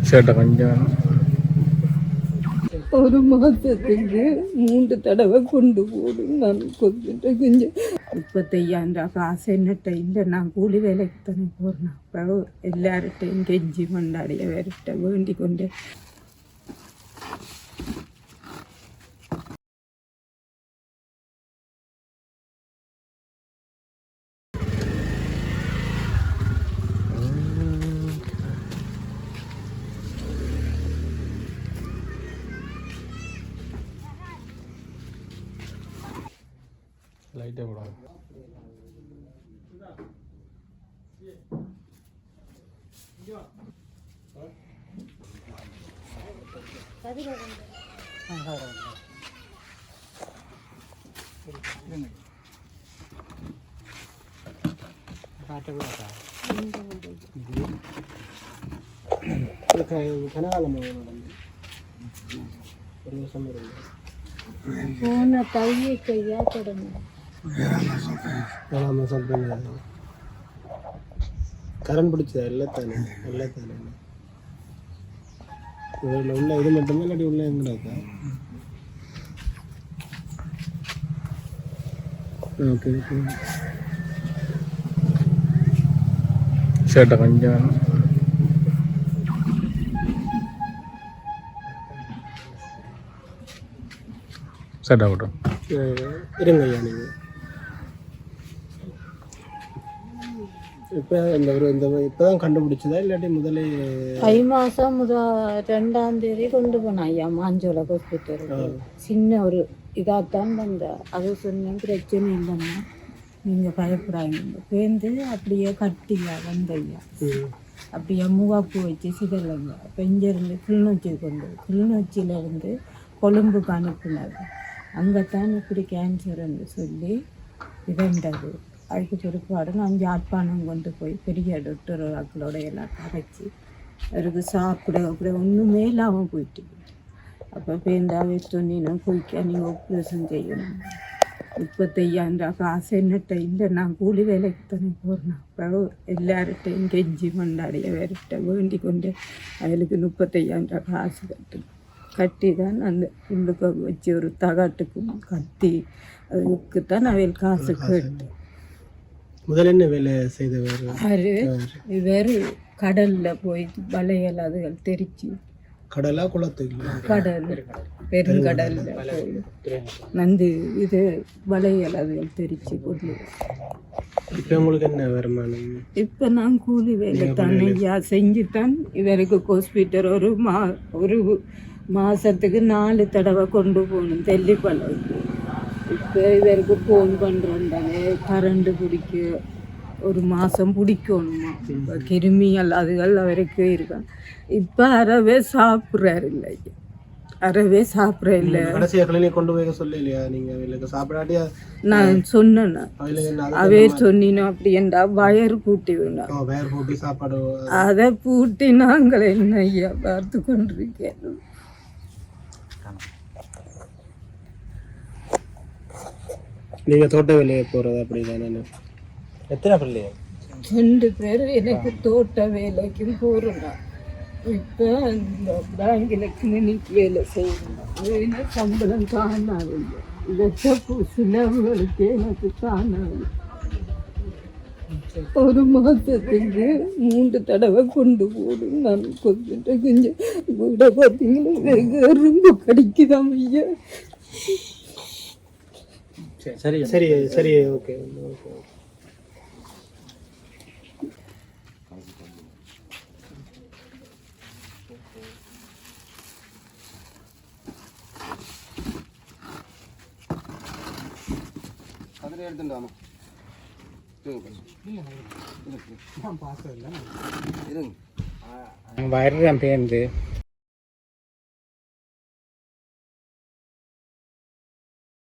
ஷர்ட்டை கொஞ்சம் ஒரு மாதத்துக்கு 3 தடவை கொண்டு போடும். நான் கொஞ்சம் 35,000 காசு என்னட்ட இல்லை. நான் கூலி வேலைக்கு தானே போகிறேன். அப்போ எல்லார்ட்டையும் கெஞ்சி கொண்டாடிய வேறுட்ட வேண்டி கொண்டு லைட்டாக போடாது. போன தையை கையா தொடங்க கரண்ட் பிடிச்சதா எல்லாத்தானே உள்ள இது மட்டுமே இல்லாட்டி உள்ள எங்கடா? Okay okay. ஷர்ட்டை கொஞ்சம் ஷர்ட் ஆகட்டும். இருங்க ஐயா. நீங்கள் இப்போ இப்போ தான் கண்டுபிடிச்சதா இல்லாட்டி முதலே? தை மாதம் 2ஆம் தேதி கொண்டு போனேன் ஐயா மாஞ்சோலை ஹாஸ்பிட்டலுக்கு. சின்ன ஒரு இதாகத்தான் வந்தேன். அது சொன்னேன் பிரச்சனை இல்லைன்னா நீங்கள் பயப்படாங்க. பேருந்து அப்படியே கட்டியா வந்த ஐயா. அப்படியே மூவாப்பு வச்சு சிதலைங்க. அப்போ இங்கேருந்து கிளிநொச்சியிலேருந்து கொழும்புக்கு அனுப்புனார். அங்கே தான் இப்படி கேன்சர்ன்னு சொல்லி இறந்தது. அதுக்கு பிற்பாடு நான் யாழ்ப்பாணம் கொண்டு போய் பெரிய டாக்டர் ஆக்களோட எல்லாம் கரைச்சி அவருக்கு சாப்பிட ஒன்றுமே இல்லாமல் போயிட்டு. அப்போ பேருந்தாவே சொன்னினா போய்க்க நீங்கள் ஆப்ரேஷன் செய்யணும். 35,000 காசு என்னட்ட இல்லை. நான் கூலி வேலைக்கு தானே போகிறேன். அப்போ எல்லார்ட்டையும் கெஞ்சி கொண்டாடிய வேறுட்ட வேண்டி கொண்டு அவளுக்கு 35,000 காசு கட்டி தான் அந்த உள்ளுக்கு வச்சு ஒரு தகாட்டுக்கும் கட்டி அதுக்கு தான் அவள் காசு கேட்டு. முதல்ல என்ன வேலை செய்தவர்? வேறு கடலில் போய் வளையல் அதுகள் தெரிச்சு. கடலா குளத்துக்கு? கடல், பெருங்கடலில் போய் வந்து இது வளையல் அதுகள் தெரிச்சு கொண்டு. இப்போ உங்களுக்கு என்ன வருமானம்? இப்போ நான் கூலி வேலை தானே ஐயா செஞ்சுத்தான் இவருக்கு ஹாஸ்பிட்டல் ஒரு மாதத்துக்கு 4 தடவை கொண்டு போகணும் தெல்லிப்பழக்கு. இப்போ இவருக்கு ஃபோன் பண்ணுறோம் தானே கரண்டு பிடிக்க ஒரு மாதம் பிடிக்கணுமா. இப்போ கிருமிகள் அதுகள் அவருக்கு இருக்காங்க. இப்போ அறவே சாப்பிட்றாரு இல்லை ஐயா. அறவே சாப்பிட்ற இல்லை. கொண்டு போய் சொல்லலையா நீங்கள் சாப்பிடாட்டியா? நான் சொன்னேன். அவே சொன்னினோம் அப்படி என்றா வயர் பூட்டி வேணும். வயர் பூட்டி சாப்பாடு அதை பூட்டி நாங்கள் என்ன ஐயா பார்த்து கொண்டிருக்கேன். நீங்கள் தோட்ட வேலையை போகிறது அப்படி தானே? எத்தனை பிள்ளைங்க? 2 பேர் எனக்கு தோட்ட வேலைக்கும் போகிறோம். இப்போ இந்த பேங்கில் கிளினிக் வேலை செய்யணும். அது சம்பளம் காணாது. வச்ச சிலவுகளுக்கு எனக்கு காணாது. ஒரு மாதத்துக்கு 3 தடவை கொண்டு போடும். நான் கொஞ்சம் கூட பார்த்தீங்கன்னா ரொம்ப கடிக்குதான் ஐயா. சரி சரி சரி ஓகே ஓகே. அதில் எடுத்துட்டாமா வயர்தான் பேருந்து